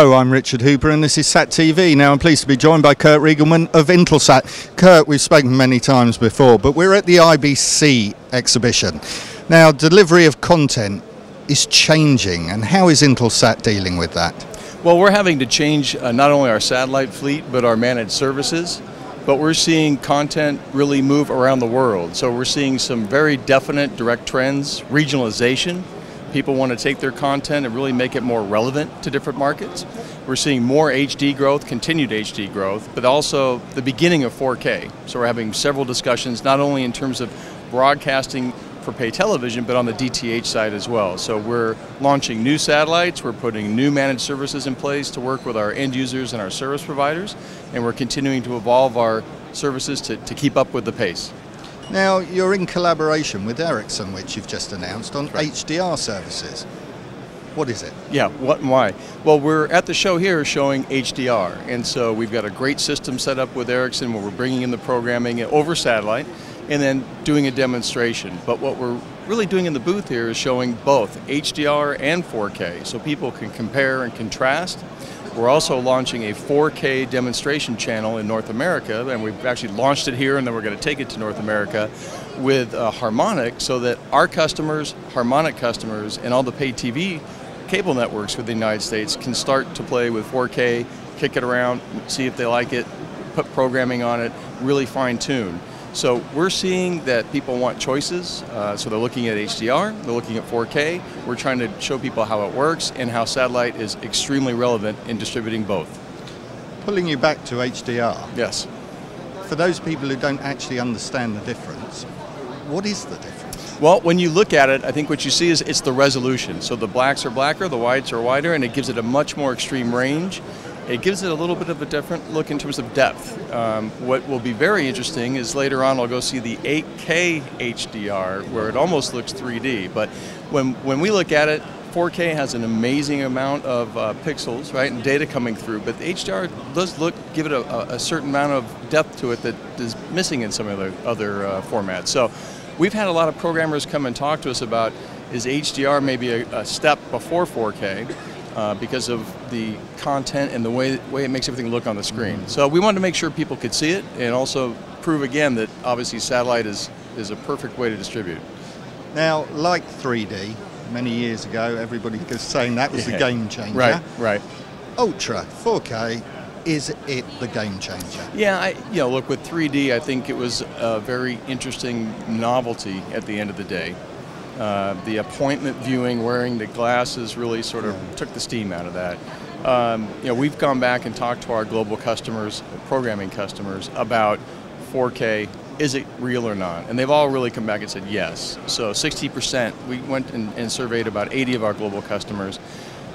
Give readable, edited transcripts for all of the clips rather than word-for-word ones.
Hello, I'm Richard Hooper and this is SatTV. Now I'm pleased to be joined by Kurt Riegelman of Intelsat. Kurt, we've spoken many times before, but we're at the IBC exhibition. Now, delivery of content is changing, and how is Intelsat dealing with that? Well, we're having to change not only our satellite fleet, but our managed services. But we're seeing content really move around the world. So we're seeing some very definite direct trends, regionalization. People want to take their content and really make it more relevant to different markets. We're seeing more HD growth, continued HD growth, but also the beginning of 4K. So we're having several discussions, not only in terms of broadcasting for pay television, but on the DTH side as well. So we're launching new satellites, we're putting new managed services in place to work with our end users and our service providers, and we're continuing to evolve our services to keep up with the pace. Now, you're in collaboration with Ericsson, which you've just announced, on HDR services. What is it? Yeah, what and why? Well, we're at the show here showing HDR, and so we've got a great system set up with Ericsson where we're bringing in the programming over satellite and then doing a demonstration. But what we're really doing in the booth here is showing both HDR and 4K, so people can compare and contrast. We're also launching a 4K demonstration channel in North America, and we've actually launched it here, and then we're going to take it to North America with Harmonic, so that our customers, Harmonic customers, and all the pay TV cable networks within the United States can start to play with 4K, kick it around, see if they like it, put programming on it, really fine-tune. So we're seeing that people want choices, so they're looking at HDR, they're looking at 4K. We're trying to show people how it works and how satellite is extremely relevant in distributing both. Pulling you back to HDR. Yes. For those people who don't actually understand the difference, what is the difference? Well, when you look at it, I think what you see is it's the resolution. So the blacks are blacker, the whites are wider, and it gives it a much more extreme range. It gives it a little bit of a different look in terms of depth. What will be very interesting is later on I'll go see the 8K HDR where it almost looks 3D. But when we look at it, 4K has an amazing amount of pixels, right, and data coming through. But the HDR does give it a certain amount of depth to it that is missing in some of the other formats. So we've had a lot of programmers come and talk to us about, is HDR maybe a step before 4K? Because of the content and the way it makes everything look on the screen. So we wanted to make sure people could see it and also prove again that obviously satellite is a perfect way to distribute. Now, like 3D, many years ago, everybody was saying that was the game changer. Right, right. Ultra 4K, is it the game changer? Yeah, look, with 3D, I think it was a very interesting novelty at the end of the day. The appointment viewing, wearing the glasses really sort of took the steam out of that. We've gone back and talked to our global customers, programming customers, about 4K, is it real or not? And they've all really come back and said yes. So 60%, we went and surveyed about 80 of our global customers,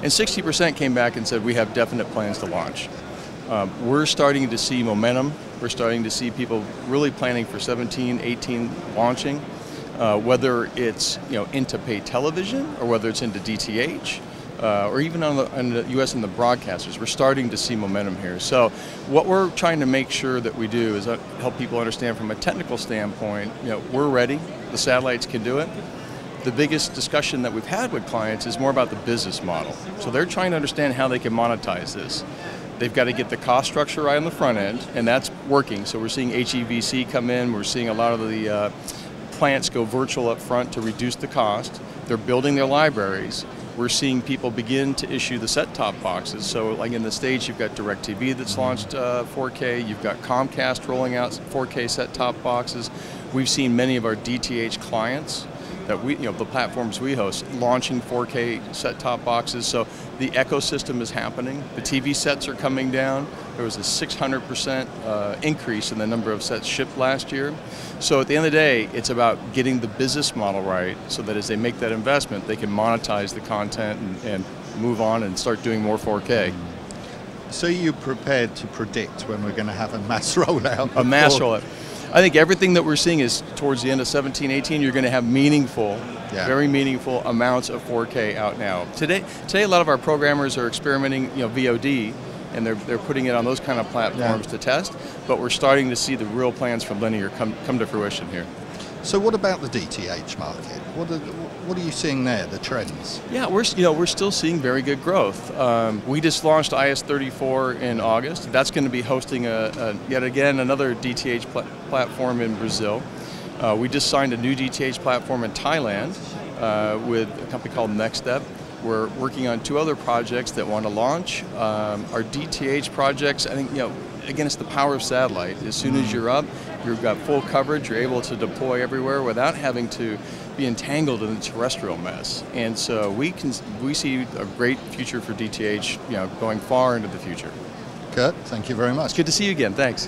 and 60% came back and said we have definite plans to launch. We're starting to see momentum. We're starting to see people really planning for 17, 18 launching. Whether it's into pay television or whether it's into DTH or even on the US and the broadcasters, we're starting to see momentum here. So what we're trying to make sure that we do is help people understand from a technical standpoint, we're ready, the satellites can do it. The biggest discussion that we've had with clients is more about the business model. So they're trying to understand how they can monetize this. They've got to get the cost structure right on the front end, and that's working. So we're seeing HEVC come in, we're seeing a lot of the plants go virtual up front to reduce the cost. They're building their libraries. We're seeing people begin to issue the set-top boxes. So like in the States, you've got DirecTV that's launched 4K. You've got Comcast rolling out 4K set-top boxes. We've seen many of our DTH clients that the platforms we host, launching 4K set-top boxes. So the ecosystem is happening. The TV sets are coming down. There was a 600% increase in the number of sets shipped last year. So at the end of the day, it's about getting the business model right so that as they make that investment, they can monetize the content and move on and start doing more 4K. So you're prepared to predict when we're going to have a mass rollout? A mass rollout. I think everything that we're seeing is towards the end of 17, 18, you're going to have meaningful, very meaningful amounts of 4K out now. Today a lot of our programmers are experimenting, VOD, and they're putting it on those kind of platforms to test. But we're starting to see the real plans for linear come to fruition here. So what about the DTH market? What are you seeing there, the trends? Yeah, we're still seeing very good growth. We just launched IS-34 in August. That's going to be hosting yet again another DTH platform in Brazil. We just signed a new DTH platform in Thailand with a company called Next Step. We're working on 2 other projects that want to launch. Our DTH projects, I think, again, it's the power of satellite. As soon as you're up, you've got full coverage, you're able to deploy everywhere without having to be entangled in the terrestrial mess. And so we see a great future for DTH, going far into the future. Kurt, thank you very much. It's good to see you again. Thanks.